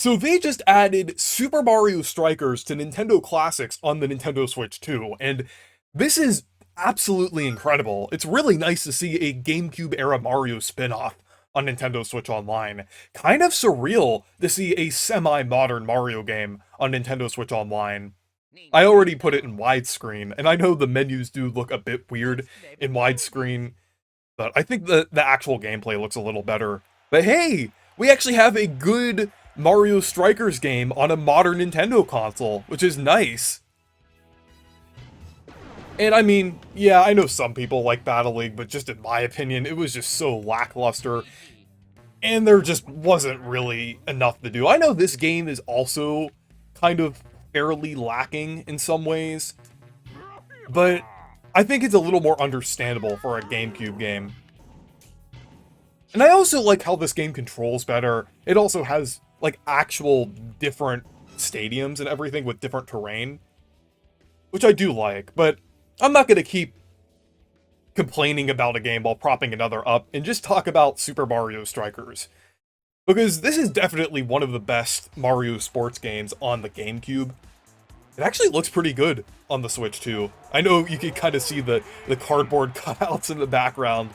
So they just added Super Mario Strikers to Nintendo Classics on the Nintendo Switch 2, and this is absolutely incredible. It's really nice to see a GameCube era Mario spin-off on Nintendo Switch Online. Kind of surreal to see a semi-modern Mario game on Nintendo Switch Online. I already put it in widescreen, and I know the menus do look a bit weird in widescreen, but I think the actual gameplay looks a little better. But hey, we actually have a good Mario Strikers game on a modern Nintendo console, which is nice. And I mean, yeah, I know some people like Battle League, but just in my opinion, it was just so lackluster, and there just wasn't really enough to do. I know this game is also kind of fairly lacking in some ways, but I think it's a little more understandable for a GameCube game. And I also like how this game controls better. It also has, like, actual different stadiums and everything with different terrain, which I do like, but I'm not going to keep complaining about a game while propping another up and just talk about Super Mario Strikers. Because this is definitely one of the best Mario sports games on the GameCube. It actually looks pretty good on the Switch too. I know you can kind of see the cardboard cutouts in the background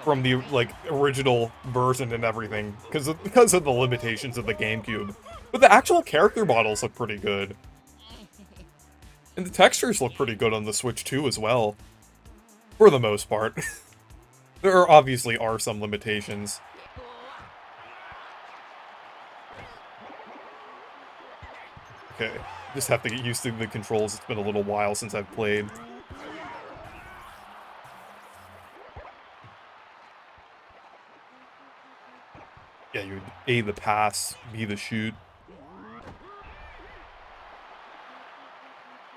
from the like original version and everything because of the limitations of the GameCube. But the actual character models look pretty good. And the textures look pretty good on the Switch too as well. For the most part. There obviously are some limitations. Okay, just have to get used to the controls. It's been a little while since I've played. Yeah, you would A the pass, B the shoot.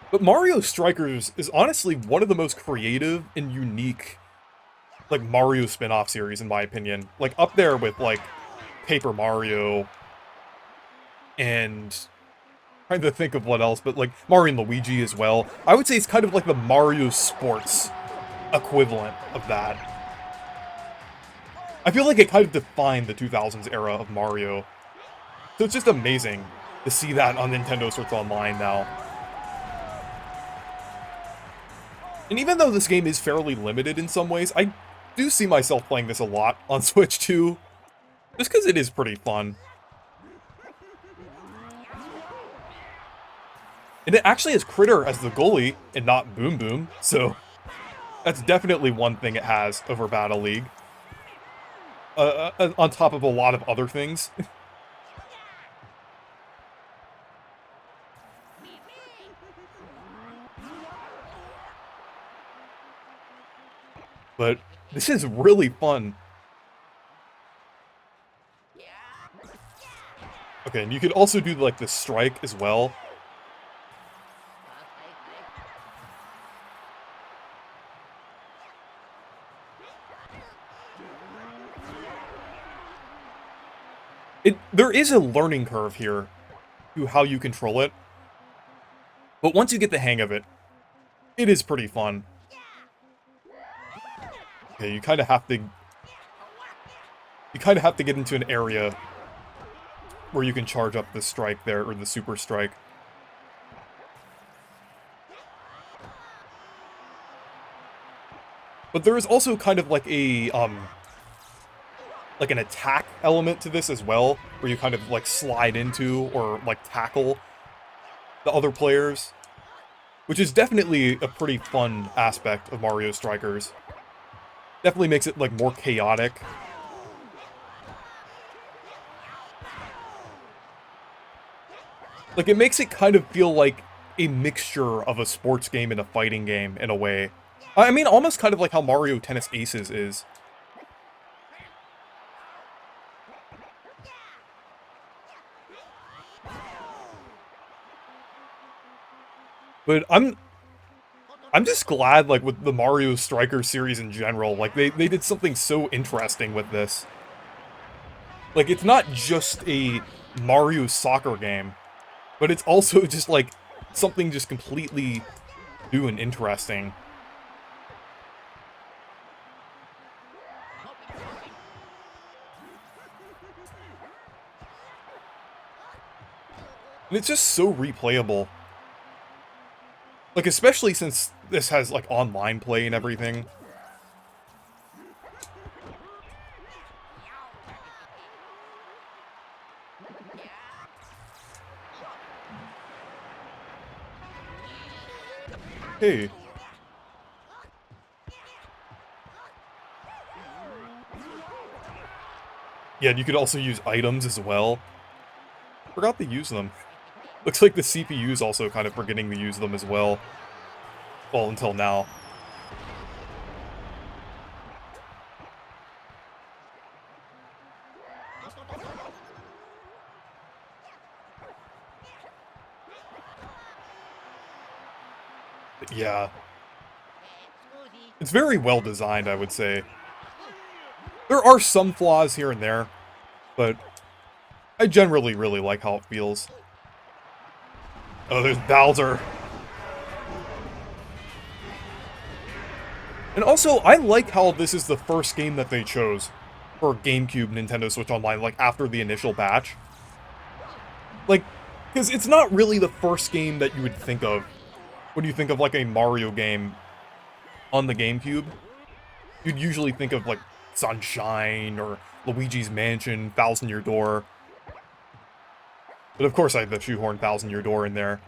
But Mario Strikers is honestly one of the most creative and unique, like, Mario spin-off series, in my opinion. Like, up there with, like, Paper Mario and trying to think of what else, but like Mario and Luigi as well. I would say it's kind of like the Mario Sports equivalent of that. I feel like it kind of defined the 2000s era of Mario. So it's just amazing to see that on Nintendo Switch Online now. And even though this game is fairly limited in some ways, I do see myself playing this a lot on Switch 2. Just because it is pretty fun. And it actually has Critter as the goalie and not Boom Boom, so that's definitely one thing it has over Battle League. On top of a lot of other things. But this is really fun. Okay, and you could also do like the strike as well. There is a learning curve here to how you control it. But once you get the hang of it, it is pretty fun. Okay, you kind of have to get into an area where you can charge up the strike there, or the super strike. But there is also kind of like a like an attack element to this as well, where you kind of like slide into or like tackle the other players, which is definitely a pretty fun aspect of Mario Strikers. Definitely makes it like more chaotic. Like, it makes it kind of feel like a mixture of a sports game and a fighting game in a way. I mean, almost kind of like how Mario Tennis Aces is. But I'm just glad, like, with the Mario Striker series in general, like, they did something so interesting with this. Like, it's not just a Mario soccer game, but it's also just, like, something just completely new and interesting. And it's just so replayable. Like, especially since this has, like, online play and everything. Hey. Yeah, and you could also use items as well. Forgot to use them. Looks like the CPU's also kind of forgetting to use them as well. Well, until now. But yeah. It's very well designed, I would say. There are some flaws here and there, but I generally really like how it feels. Oh, there's Bowser. And also, I like how this is the first game that they chose for GameCube, Nintendo Switch Online, like, after the initial batch. Like, because it's not really the first game that you would think of when you think of, like, a Mario game on the GameCube. You'd usually think of, like, Sunshine, or Luigi's Mansion, Thousand Year Door. But of course I had the shoehorn Thousand Year Door in there.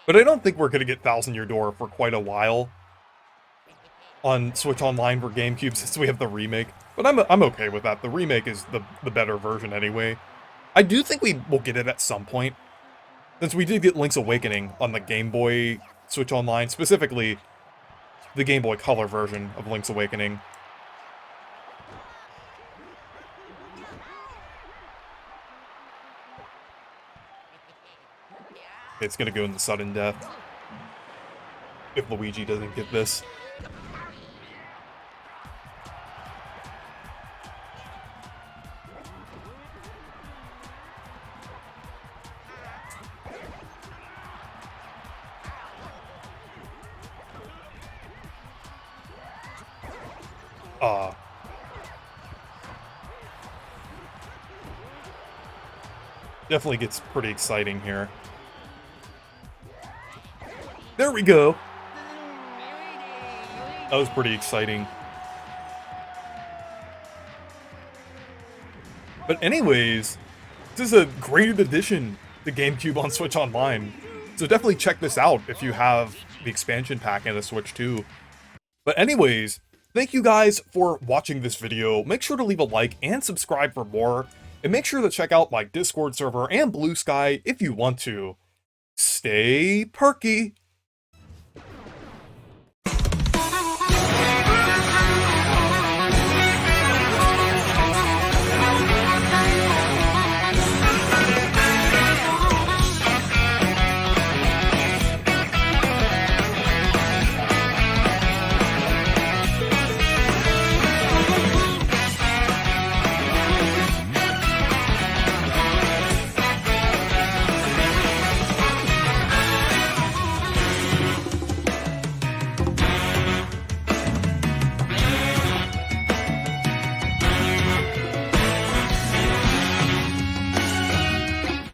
But I don't think we're gonna get Thousand Year Door for quite a while on Switch Online for GameCube, since we have the remake. But I'm okay with that. The remake is the better version anyway. I do think we will get it at some point, since we did get Link's Awakening on the Game Boy Switch Online, specifically the Game Boy Color version of Link's Awakening. It's gonna go into sudden death if Luigi doesn't get this. Definitely gets pretty exciting here. There we go! That was pretty exciting. But anyways, this is a great addition to GameCube on Switch Online. So definitely check this out if you have the expansion pack and a Switch 2. But anyways, thank you guys for watching this video. Make sure to leave a like and subscribe for more. And make sure to check out my Discord server and Blue Sky if you want to. Stay perky!